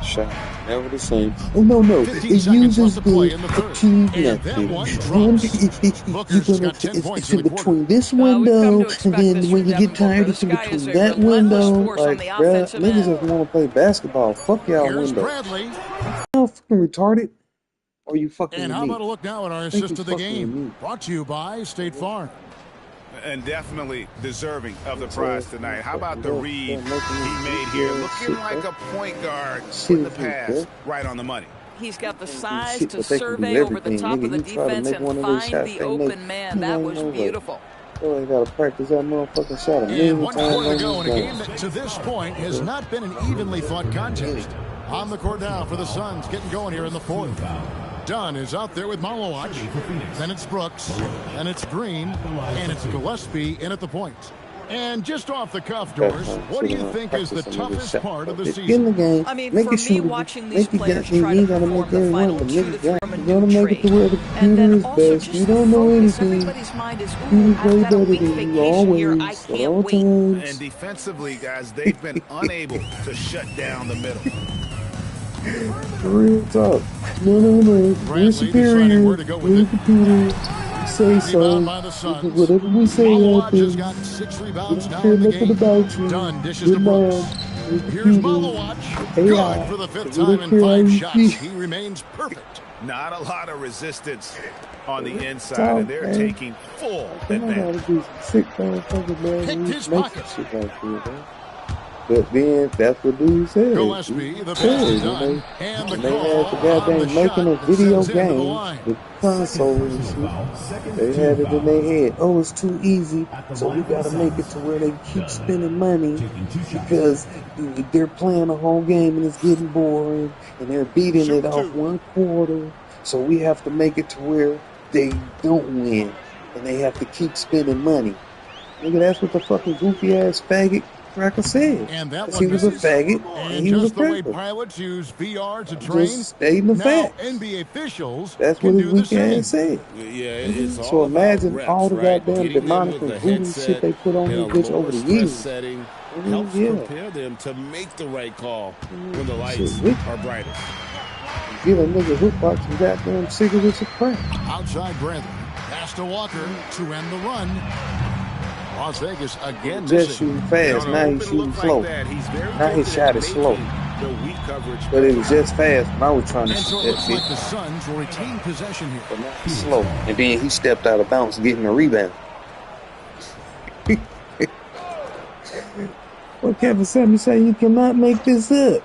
[SPEAKER 9] Shot never the same. Oh no,
[SPEAKER 4] 15
[SPEAKER 9] it
[SPEAKER 4] seconds
[SPEAKER 9] uses
[SPEAKER 4] left to play
[SPEAKER 9] the
[SPEAKER 4] in the third.
[SPEAKER 9] team
[SPEAKER 4] And that
[SPEAKER 9] method.
[SPEAKER 4] one drops.
[SPEAKER 9] You're
[SPEAKER 4] Booker's
[SPEAKER 9] gonna,
[SPEAKER 4] got 10 points
[SPEAKER 9] it's
[SPEAKER 4] in
[SPEAKER 9] in
[SPEAKER 4] the quarter.
[SPEAKER 9] between this
[SPEAKER 6] we've come
[SPEAKER 9] window,
[SPEAKER 6] to
[SPEAKER 9] and
[SPEAKER 6] expect
[SPEAKER 9] then
[SPEAKER 6] this
[SPEAKER 9] when
[SPEAKER 6] from
[SPEAKER 9] you
[SPEAKER 6] Devin
[SPEAKER 9] get tired,
[SPEAKER 6] Booker.
[SPEAKER 9] it's in
[SPEAKER 6] This guy is
[SPEAKER 9] between
[SPEAKER 6] a
[SPEAKER 9] that
[SPEAKER 6] relentless
[SPEAKER 9] window.
[SPEAKER 6] force on
[SPEAKER 9] Like,
[SPEAKER 6] the
[SPEAKER 9] bruh,
[SPEAKER 6] offensive
[SPEAKER 9] niggas
[SPEAKER 6] end.
[SPEAKER 9] just want to play basketball. Fuck y'all
[SPEAKER 4] Here's
[SPEAKER 9] window.
[SPEAKER 4] Bradley.
[SPEAKER 9] Y'all fucking retarded? Or you fucking
[SPEAKER 4] And
[SPEAKER 9] with
[SPEAKER 4] how
[SPEAKER 9] me?
[SPEAKER 4] about a look now at our
[SPEAKER 9] I think
[SPEAKER 4] assist
[SPEAKER 9] you
[SPEAKER 4] of the
[SPEAKER 9] fucking with
[SPEAKER 4] game?
[SPEAKER 9] me.
[SPEAKER 4] Brought to you by State Farm.
[SPEAKER 5] And definitely deserving of the prize tonight. How about the read he made here? Looking like a point guard putting the pass right on the money.
[SPEAKER 6] He's got the size
[SPEAKER 9] Shit,
[SPEAKER 6] to
[SPEAKER 9] but they can do
[SPEAKER 6] survey over the
[SPEAKER 9] everything,
[SPEAKER 6] top
[SPEAKER 9] nigga.
[SPEAKER 6] of the
[SPEAKER 9] You try to
[SPEAKER 6] defense
[SPEAKER 9] make one
[SPEAKER 6] and
[SPEAKER 9] of those
[SPEAKER 6] find
[SPEAKER 9] shots
[SPEAKER 6] the
[SPEAKER 9] they
[SPEAKER 6] open
[SPEAKER 9] make,
[SPEAKER 6] man.
[SPEAKER 9] you
[SPEAKER 6] That
[SPEAKER 9] ain't
[SPEAKER 6] was
[SPEAKER 9] no way.
[SPEAKER 6] beautiful.
[SPEAKER 9] Oh, I gotta practice that motherfucking shot a million
[SPEAKER 4] And 1
[SPEAKER 9] times
[SPEAKER 4] quarter
[SPEAKER 9] on
[SPEAKER 4] to go in a
[SPEAKER 9] this
[SPEAKER 4] game that to this point has not been an evenly fought contest. On the court now for the Suns, getting going here in the fourth. Dunn is out there with Malowach. Then it's Brooks. Then it's Green. And it's Gillespie in at the point. And just off the cuff, Doris, what do you think is the toughest part of the
[SPEAKER 9] Get in
[SPEAKER 4] season?
[SPEAKER 9] the game.
[SPEAKER 6] I mean,
[SPEAKER 9] make
[SPEAKER 6] for
[SPEAKER 9] it
[SPEAKER 6] me,
[SPEAKER 9] shootable.
[SPEAKER 6] watching these
[SPEAKER 9] Make it
[SPEAKER 6] players
[SPEAKER 9] got,
[SPEAKER 6] try
[SPEAKER 9] you
[SPEAKER 6] to
[SPEAKER 9] gotta
[SPEAKER 6] perform
[SPEAKER 9] make
[SPEAKER 6] the
[SPEAKER 9] every
[SPEAKER 6] final
[SPEAKER 9] one, but
[SPEAKER 6] 2 to
[SPEAKER 9] nigga
[SPEAKER 6] 3
[SPEAKER 9] got,
[SPEAKER 6] from a
[SPEAKER 9] you
[SPEAKER 6] new
[SPEAKER 9] gotta make it to
[SPEAKER 6] trade.
[SPEAKER 9] where the
[SPEAKER 6] And
[SPEAKER 9] computer
[SPEAKER 6] then
[SPEAKER 9] is
[SPEAKER 6] also
[SPEAKER 9] best.
[SPEAKER 6] just
[SPEAKER 9] You
[SPEAKER 6] the
[SPEAKER 9] don't know
[SPEAKER 6] focus.
[SPEAKER 9] anything.
[SPEAKER 6] Everybody's mind is,
[SPEAKER 9] You
[SPEAKER 6] ooh,
[SPEAKER 9] play
[SPEAKER 6] I've got a
[SPEAKER 9] better
[SPEAKER 6] week
[SPEAKER 9] than you
[SPEAKER 6] vacation here. I
[SPEAKER 9] always, at
[SPEAKER 6] can't
[SPEAKER 9] all
[SPEAKER 6] wait.
[SPEAKER 9] times.
[SPEAKER 5] And defensively, guys, they've been unable to shut down the middle.
[SPEAKER 9] Real talk. No.
[SPEAKER 4] Bradley
[SPEAKER 9] We're superior.
[SPEAKER 4] deciding where to go with
[SPEAKER 9] We're
[SPEAKER 4] it.
[SPEAKER 9] the computer. Say so.
[SPEAKER 4] Rebound by the Suns.
[SPEAKER 9] Whatever we say
[SPEAKER 4] Malowach has
[SPEAKER 9] happens.
[SPEAKER 4] got 6 rebounds now
[SPEAKER 9] Care
[SPEAKER 4] in the
[SPEAKER 9] nothing
[SPEAKER 4] game.
[SPEAKER 9] about you.
[SPEAKER 4] Dunn dishes to
[SPEAKER 9] Good
[SPEAKER 4] Brooks.
[SPEAKER 9] man. We're the
[SPEAKER 4] Here's
[SPEAKER 9] computer.
[SPEAKER 4] Malowach.
[SPEAKER 9] AI.
[SPEAKER 4] Good for the 5th
[SPEAKER 9] We
[SPEAKER 4] time
[SPEAKER 9] don't
[SPEAKER 4] in
[SPEAKER 9] care how
[SPEAKER 4] 5
[SPEAKER 9] you
[SPEAKER 4] shots.
[SPEAKER 9] feel.
[SPEAKER 4] He remains perfect.
[SPEAKER 5] Not a lot of resistance on the inside,
[SPEAKER 9] Talk,
[SPEAKER 5] and they're
[SPEAKER 9] man.
[SPEAKER 5] taking full
[SPEAKER 9] I know how to
[SPEAKER 5] advantage.
[SPEAKER 9] do some sick motherfuckers, man.
[SPEAKER 4] Picked
[SPEAKER 9] We
[SPEAKER 4] his
[SPEAKER 9] make
[SPEAKER 4] pocket.
[SPEAKER 9] some shit like this, man. But then that's what dude said.
[SPEAKER 4] Gillespie, the pass
[SPEAKER 9] Said,
[SPEAKER 4] is done. And the
[SPEAKER 9] when they
[SPEAKER 4] call
[SPEAKER 9] had the
[SPEAKER 4] on the
[SPEAKER 9] goddamn making a
[SPEAKER 4] shot
[SPEAKER 9] video
[SPEAKER 4] sends it into the
[SPEAKER 9] game,
[SPEAKER 4] line.
[SPEAKER 9] the console and shit, they had it in their head. Oh, it's too easy, so we gotta make it to where they keep spending money because they're playing the whole game and it's getting boring and they're beating it off 1 quarter. So we have to make it to where they don't win and they have to keep spending money. Nigga, that's what the fucking goofy ass faggot cracker said.
[SPEAKER 4] And that
[SPEAKER 9] 'Cause
[SPEAKER 4] one
[SPEAKER 9] he was a
[SPEAKER 4] misses.
[SPEAKER 9] faggot
[SPEAKER 4] And
[SPEAKER 9] and he was a
[SPEAKER 4] just the way
[SPEAKER 9] cracker.
[SPEAKER 4] pilots use VR to train,
[SPEAKER 9] Just stating the
[SPEAKER 4] now
[SPEAKER 9] facts.
[SPEAKER 4] NBA officials
[SPEAKER 9] That's
[SPEAKER 4] can
[SPEAKER 9] what
[SPEAKER 4] do
[SPEAKER 9] his
[SPEAKER 4] the
[SPEAKER 9] weak
[SPEAKER 4] same.
[SPEAKER 9] ass said.
[SPEAKER 5] Yeah, it's all
[SPEAKER 9] So imagine
[SPEAKER 5] about reps,
[SPEAKER 9] all the
[SPEAKER 5] right?
[SPEAKER 9] goddamn
[SPEAKER 5] Getting them
[SPEAKER 9] demonic
[SPEAKER 5] with
[SPEAKER 9] and
[SPEAKER 5] the
[SPEAKER 9] voodoo
[SPEAKER 5] headset
[SPEAKER 9] shit they put on
[SPEAKER 5] in
[SPEAKER 9] this
[SPEAKER 5] a
[SPEAKER 9] bitch
[SPEAKER 5] lower
[SPEAKER 9] over the
[SPEAKER 5] stress
[SPEAKER 9] years.
[SPEAKER 5] setting
[SPEAKER 9] Mhm,
[SPEAKER 5] helps
[SPEAKER 9] yeah.
[SPEAKER 5] prepare them to make the right call when the lights
[SPEAKER 9] Shit,
[SPEAKER 5] are brightest.
[SPEAKER 9] Get a nigga hook box and goddamn cigarettes and crack.
[SPEAKER 4] Outside Bradley. Pass to Walker to end the run. Las Vegas again
[SPEAKER 9] Just
[SPEAKER 4] missing.
[SPEAKER 9] shooting fast, now he's shooting slow. Now his shot is slow. But it was just fast when I was trying to
[SPEAKER 4] And so
[SPEAKER 9] shoot
[SPEAKER 4] it
[SPEAKER 9] that
[SPEAKER 4] looks like
[SPEAKER 9] shit.
[SPEAKER 4] the Suns will retain possession here.
[SPEAKER 9] But now he's slow. And then he stepped out of bounds getting a rebound. Well, Kevin Samuel say you cannot make this up.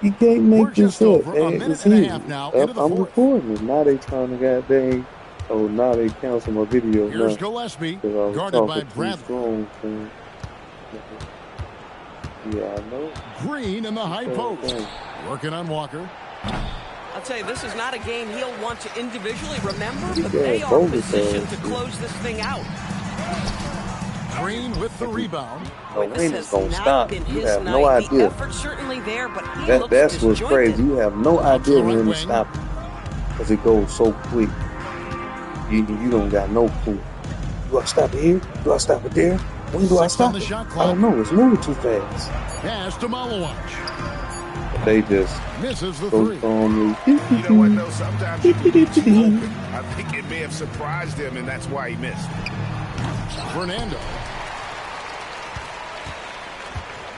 [SPEAKER 9] You can't make
[SPEAKER 4] We're
[SPEAKER 9] this
[SPEAKER 4] just
[SPEAKER 9] up.
[SPEAKER 4] over a
[SPEAKER 9] Man,
[SPEAKER 4] minute
[SPEAKER 9] it's
[SPEAKER 4] and a
[SPEAKER 9] easy.
[SPEAKER 4] half now
[SPEAKER 9] Up,
[SPEAKER 4] into the
[SPEAKER 9] I'm
[SPEAKER 4] fourth.
[SPEAKER 9] recording it. Now they trying to goddamn. Oh, now they cancel my video.
[SPEAKER 4] Here's
[SPEAKER 9] now.
[SPEAKER 4] Gillespie,
[SPEAKER 9] 'Cause I was
[SPEAKER 4] guarded by
[SPEAKER 9] talking too
[SPEAKER 4] Bradley.
[SPEAKER 9] strong, man. Yeah, I know.
[SPEAKER 4] Green in the high post. Working on Walker.
[SPEAKER 6] I'll tell you, this is not a game he'll want to individually remember,
[SPEAKER 9] He
[SPEAKER 6] but
[SPEAKER 9] got
[SPEAKER 6] they are
[SPEAKER 9] bogus
[SPEAKER 6] positioned
[SPEAKER 9] ass,
[SPEAKER 6] to
[SPEAKER 9] dude.
[SPEAKER 6] close this thing out.
[SPEAKER 4] Green with the rebound.
[SPEAKER 9] The
[SPEAKER 6] This
[SPEAKER 9] wind
[SPEAKER 6] has
[SPEAKER 9] is gonna
[SPEAKER 6] not
[SPEAKER 9] stop.
[SPEAKER 6] been
[SPEAKER 9] You
[SPEAKER 6] his
[SPEAKER 9] have
[SPEAKER 6] night.
[SPEAKER 9] no
[SPEAKER 6] The
[SPEAKER 9] idea.
[SPEAKER 6] effort's certainly there, but he looks
[SPEAKER 9] That's what's
[SPEAKER 6] disjointed.
[SPEAKER 9] crazy. You have no idea
[SPEAKER 4] the right
[SPEAKER 9] when to
[SPEAKER 4] wing.
[SPEAKER 9] stop because it goes so quick. You don't got no clue. Do I stop it here? Do I stop it there? When do I
[SPEAKER 4] 6 on
[SPEAKER 9] stop
[SPEAKER 4] the
[SPEAKER 9] it?
[SPEAKER 4] shot
[SPEAKER 9] I
[SPEAKER 4] clock.
[SPEAKER 9] don't know. It's moving too fast.
[SPEAKER 4] Pass to Malowach.
[SPEAKER 9] They just
[SPEAKER 4] Misses the
[SPEAKER 9] go
[SPEAKER 4] three.
[SPEAKER 9] on me.
[SPEAKER 5] You know what, though? Sometimes you can be too open. I think it may have surprised him, and that's why he missed.
[SPEAKER 4] Fernando.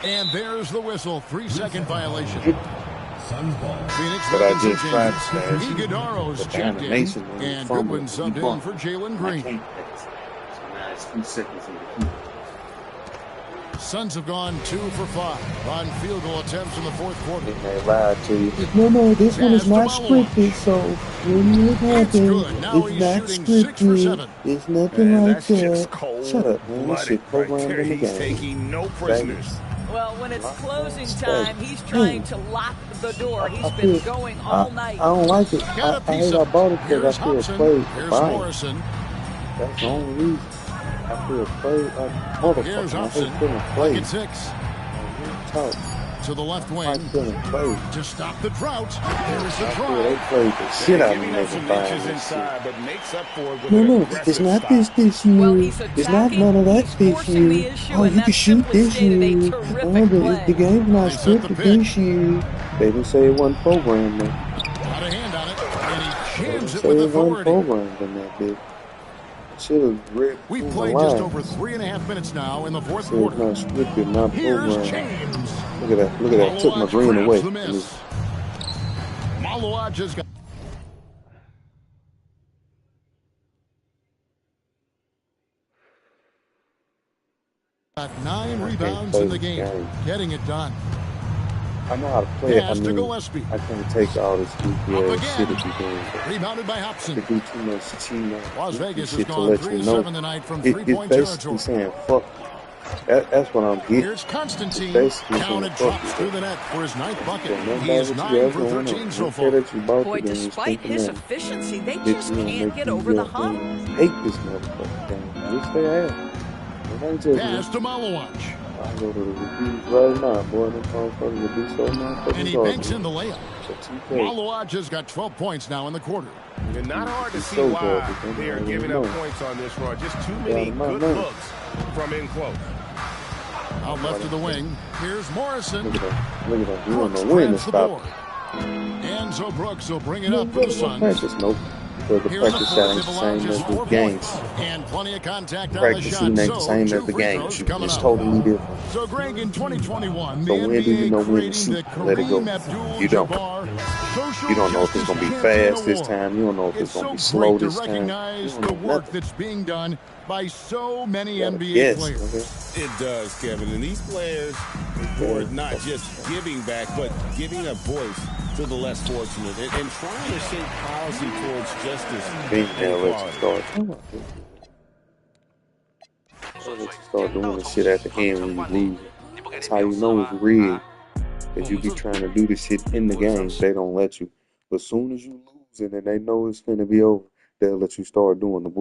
[SPEAKER 4] And there's the whistle. 3-second violation. Phoenix
[SPEAKER 9] But I
[SPEAKER 4] making
[SPEAKER 9] just
[SPEAKER 4] some
[SPEAKER 9] tried
[SPEAKER 4] changes.
[SPEAKER 9] to
[SPEAKER 4] Iguodaro's
[SPEAKER 9] but the
[SPEAKER 4] checked in,
[SPEAKER 9] animation when he
[SPEAKER 4] and
[SPEAKER 9] fumbled,
[SPEAKER 4] Goodwin
[SPEAKER 9] he
[SPEAKER 4] subbed in
[SPEAKER 9] bumped.
[SPEAKER 4] for Jalen
[SPEAKER 9] I
[SPEAKER 4] Green.
[SPEAKER 9] can't pass. So now it's 3 seconds in the
[SPEAKER 4] Suns have gone 2 for 5 on field goal attempts in the fourth quarter.
[SPEAKER 9] They lied to you. No, this one is not scripted, so when it happens, it's not scripted. It's nothing like that. Shut up, man. This shit programmed in the game.
[SPEAKER 5] Taking no prisoners.
[SPEAKER 6] Well, when it's closing time, he's trying to lock the door. He's been going all night.
[SPEAKER 9] I don't like it. I hate I bought it because I feel afraid to buy it. That's the only reason. I feel afraid. Motherfucker, I hate feeling afraid.
[SPEAKER 4] 6.
[SPEAKER 9] Talk.
[SPEAKER 4] To the left wing.
[SPEAKER 9] I'm feeling afraid.
[SPEAKER 4] To stop the drought. There's the
[SPEAKER 9] try. They played the shit out of me nigga buying this shit. No, it's not this year.
[SPEAKER 6] Well,
[SPEAKER 9] it's not none of that this year. Oh, you can shoot this year. The game's not scripted this year. They didn't say it wasn't programmed, man.
[SPEAKER 4] Got a hand on it, and he jams it
[SPEAKER 9] say
[SPEAKER 4] with
[SPEAKER 9] it wasn't
[SPEAKER 4] authority.
[SPEAKER 9] programmed in that bitch.
[SPEAKER 4] We played just over 3.5 minutes now in the fourth quarter.
[SPEAKER 9] Not scripted, not
[SPEAKER 4] Here's
[SPEAKER 9] programmed.
[SPEAKER 4] James.
[SPEAKER 9] Look at that. Took my green away.
[SPEAKER 4] Malawaj has got 9 rebounds in the game, getting it done.
[SPEAKER 9] I know how to play it. I
[SPEAKER 4] Pass to
[SPEAKER 9] mean,
[SPEAKER 4] Gillespie.
[SPEAKER 9] I can't take all this goofy ass shit that you doing.
[SPEAKER 4] Rebounded by Hobson.
[SPEAKER 9] To do too much cheating.
[SPEAKER 4] Las Vegas has
[SPEAKER 9] shit to
[SPEAKER 4] gone
[SPEAKER 9] let
[SPEAKER 4] 3
[SPEAKER 9] you
[SPEAKER 4] of
[SPEAKER 9] know.
[SPEAKER 4] 7 tonight from
[SPEAKER 9] It's
[SPEAKER 4] three-point
[SPEAKER 9] basically
[SPEAKER 4] territory.
[SPEAKER 9] saying fuck. That's what I'm getting.
[SPEAKER 4] Here's Constantine.
[SPEAKER 9] Basically
[SPEAKER 4] Counted
[SPEAKER 9] saying
[SPEAKER 4] drops
[SPEAKER 9] fuck.
[SPEAKER 4] through the net for his 9th bucket.
[SPEAKER 9] So
[SPEAKER 4] He is 9 for 13 so far.
[SPEAKER 6] Boy, despite his efficiency, they just can't get over the hump.
[SPEAKER 9] Hate this motherfucker game. Wish they had.
[SPEAKER 4] Pass to Malawaj.
[SPEAKER 9] I go to the reviews right now, boy. Them motherfuckers will be so motherfucking
[SPEAKER 4] And he
[SPEAKER 9] hard.
[SPEAKER 4] banks in the layup. Malawaj has got 12 points now in the quarter.
[SPEAKER 1] And not hard to see why they are giving up points on this run. Just too many good looks from in close.
[SPEAKER 4] Out left to the wing. Here's Morrison.
[SPEAKER 9] Look at that. Look at that. You don't
[SPEAKER 4] Brooks
[SPEAKER 9] know when to
[SPEAKER 4] grabs the board.
[SPEAKER 9] stop.
[SPEAKER 4] Enzo Brooks will bring it up for the Suns.
[SPEAKER 9] Practice, nope. Because the
[SPEAKER 4] Here in the
[SPEAKER 9] practice
[SPEAKER 4] fourth,
[SPEAKER 9] ain't the same
[SPEAKER 4] Malawaj
[SPEAKER 9] as
[SPEAKER 4] has 4
[SPEAKER 9] the games.
[SPEAKER 4] points. And plenty of contact on the
[SPEAKER 9] Practice
[SPEAKER 4] shot.
[SPEAKER 9] ain't the
[SPEAKER 4] So,
[SPEAKER 9] same as
[SPEAKER 4] 2
[SPEAKER 9] the
[SPEAKER 4] free
[SPEAKER 9] games.
[SPEAKER 4] throws coming
[SPEAKER 9] It's
[SPEAKER 4] up.
[SPEAKER 9] totally different.
[SPEAKER 4] So, Greg, in 2021,
[SPEAKER 9] So
[SPEAKER 4] the
[SPEAKER 9] when do you
[SPEAKER 4] NBA
[SPEAKER 9] know when to
[SPEAKER 4] creating
[SPEAKER 9] see?
[SPEAKER 4] the
[SPEAKER 9] Let it go.
[SPEAKER 4] Kareem Abdul-Jabbar
[SPEAKER 9] You don't.
[SPEAKER 4] Social
[SPEAKER 9] You don't know if it's going to be
[SPEAKER 4] Justice
[SPEAKER 9] fast this
[SPEAKER 4] Champion
[SPEAKER 9] time. You don't know if it's
[SPEAKER 4] Award.
[SPEAKER 9] going to be
[SPEAKER 4] It's so
[SPEAKER 9] slow
[SPEAKER 4] great to
[SPEAKER 9] this time.
[SPEAKER 4] recognize
[SPEAKER 9] You
[SPEAKER 4] the
[SPEAKER 9] don't know
[SPEAKER 4] work
[SPEAKER 9] nothing.
[SPEAKER 4] that's being done by so many
[SPEAKER 9] You gotta
[SPEAKER 4] NBA
[SPEAKER 9] guess,
[SPEAKER 4] players.
[SPEAKER 9] okay?
[SPEAKER 5] It does, Kevin. And these players who are not just giving back, but giving a voice to the less fortunate and trying to shape policy towards justice
[SPEAKER 9] Being
[SPEAKER 5] and
[SPEAKER 9] there, let you
[SPEAKER 5] equality.
[SPEAKER 9] start. Let you start doing the shit at the end when you lose. That's how you know it's rigged. Because you be trying to do the shit in the game. They don't let you. But as soon as you lose and then they know it's finna be over, they'll let you start doing the bullshit.